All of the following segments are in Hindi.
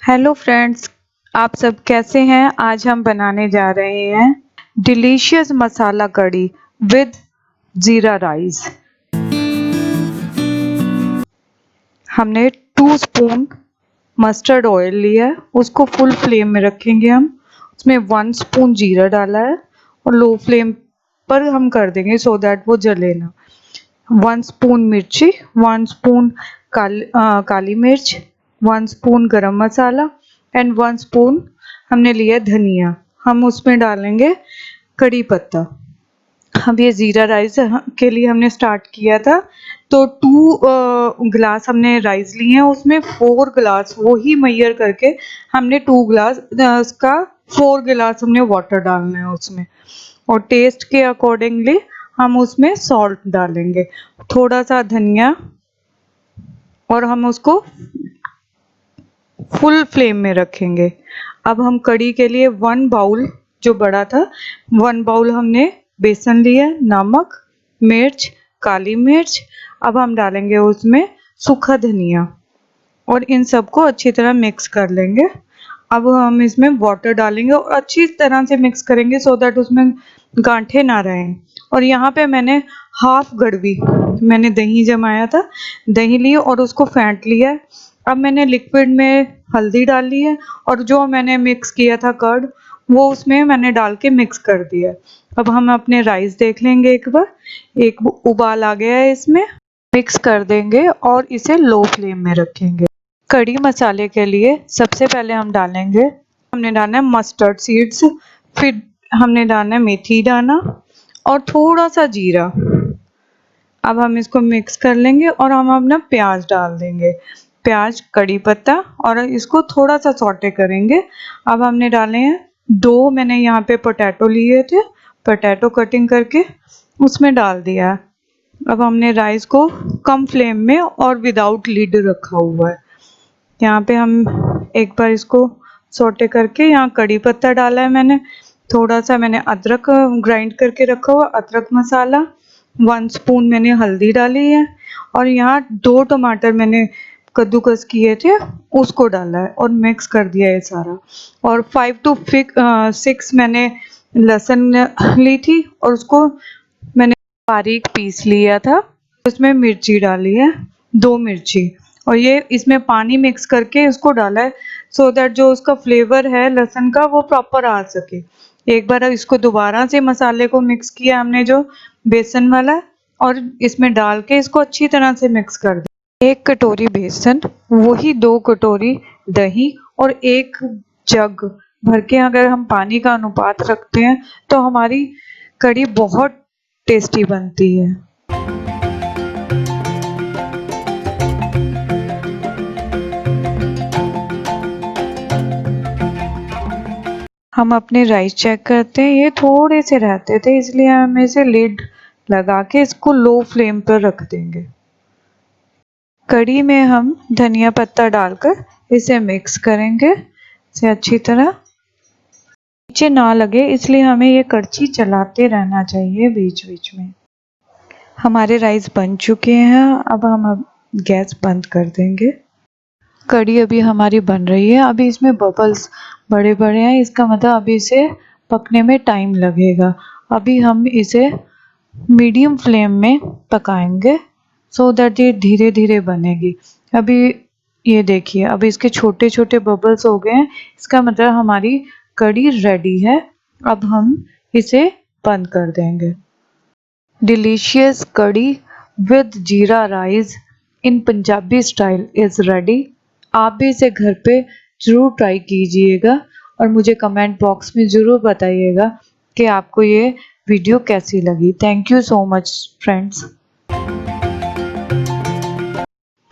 हेलो फ्रेंड्स, आप सब कैसे हैं। आज हम बनाने जा रहे हैं डिलीशियस मसाला कड़ी विद जीरा राइस। हमने 2 स्पून मस्टर्ड ऑयल लिया है, उसको फुल फ्लेम में रखेंगे हम। उसमें 1 स्पून जीरा डाला है और लो फ्लेम पर हम कर देंगे सो दैट वो जले ना। 1 स्पून मिर्ची, 1 स्पून काली मिर्च, 1 स्पून गरम मसाला एंड 1 स्पून हमने लिया धनिया। हम उसमें डालेंगे कड़ी पत्ता। हम ये जीरा राइस के लिए हमने स्टार्ट किया था, तो 2 ग्लास हमने राइस लिए हैं, उसमें 4 ग्लास वही मेजर करके हमने 2 ग्लास का 4 ग्लास हमने वाटर डालना है उसमें। और टेस्ट के अकॉर्डिंगली हम उसमें सॉल्ट डालेंगे, थोड़ा सा धनिया, और हम उसको फुल फ्लेम में रखेंगे। अब हम कड़ी के लिए 1 बाउल जो बड़ा था, 1 बाउल हमने बेसन लिया, नमक, मिर्च, काली मिर्च। अब हम डालेंगे उसमें सूखा धनिया और इन सबको अच्छी तरह मिक्स कर लेंगे। अब हम इसमें वाटर डालेंगे और अच्छी तरह से मिक्स करेंगे सो दैट उसमें गांठें ना रहें। और यहाँ पे मैंने हाफ गड़वी मैंने दही जमाया था, दही ली और उसको फेंट लिया है। अब मैंने लिक्विड में हल्दी डाली है और जो मैंने मिक्स किया था कर्ड, वो उसमें मैंने डाल के मिक्स कर दिया है। अब हम अपने राइस देख लेंगे एक बार, एक उबाल आ गया है इसमें। मिक्स कर देंगे और इसे लो फ्लेम में रखेंगे। कड़ी मसाले के लिए सबसे पहले हम डालेंगे, हमने डालना है मस्टर्ड सीड्स, फिर हमने डालना है मेथी दाना और थोड़ा सा जीरा। अब हम इसको मिक्स कर लेंगे और हम अपना प्याज डाल देंगे, प्याज, कड़ी पत्ता, और इसको थोड़ा सा सौटे करेंगे। अब हमने डाले हैं 2, मैंने यहाँ पे पोटैटो लिए थे, पोटैटो कटिंग करके उसमें डाल दिया। अब हमने राइस को कम फ्लेम में और विदाउट लिड रखा हुआ है। यहाँ पे हम एक बार इसको सौटे करके, यहाँ कड़ी पत्ता डाला है मैंने, थोड़ा सा मैंने अदरक ग्राइंड करके रखा हुआ अदरक मसाला, 1 स्पून मैंने हल्दी डाली है, और यहाँ 2 टमाटर मैंने कद्दूकस किए थे उसको डाला है और मिक्स कर दिया है सारा। और 5 to 6 मैंने लहसुन ली थी और उसको मैंने बारीक पीस लिया था। उसमें मिर्ची डाली है, 2 मिर्ची, और ये इसमें पानी मिक्स करके इसको डाला है सो दैट जो उसका फ्लेवर है लहसुन का वो प्रॉपर आ सके। एक बार इसको दोबारा से मसाले को मिक्स किया हमने जो बेसन वाला, और इसमें डाल के इसको अच्छी तरह से मिक्स कर दिया। 1 कटोरी बेसन, वही 2 कटोरी दही और 1 जग भर के अगर हम पानी का अनुपात रखते हैं तो हमारी कड़ी बहुत टेस्टी बनती है। हम अपने राइस चेक करते हैं, ये थोड़े से रहते थे इसलिए हम इसे लिड लगा के इसको लो फ्लेम पर रख देंगे। कड़ी में हम धनिया पत्ता डालकर इसे मिक्स करेंगे इसे अच्छी तरह, नीचे ना लगे इसलिए हमें ये कड़छी चलाते रहना चाहिए बीच बीच में। हमारे राइस बन चुके हैं, अब हम गैस बंद कर देंगे। कड़ी अभी हमारी बन रही है, अभी इसमें बबल्स बड़े बड़े हैं, इसका मतलब अभी इसे पकने में टाइम लगेगा। अभी हम इसे मीडियम फ्लेम में पकाएंगे सो दैट ये धीरे धीरे बनेगी। अभी ये देखिए, अभी इसके छोटे छोटे बबल्स हो गए हैं, इसका मतलब हमारी कड़ी रेडी है। अब हम इसे बंद कर देंगे। डिलीशियस कड़ी विद जीरा rice in Punjabi style is ready. आप भी इसे घर पे ज़रूर ट्राई कीजिएगा और मुझे कमेंट बॉक्स में ज़रूर बताइएगा कि आपको ये वीडियो कैसी लगी। Thank you so much friends.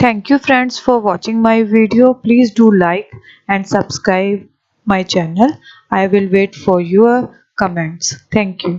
Thank you friends for watching my video. Please do like and subscribe my channel. I will wait for your comments. Thank you.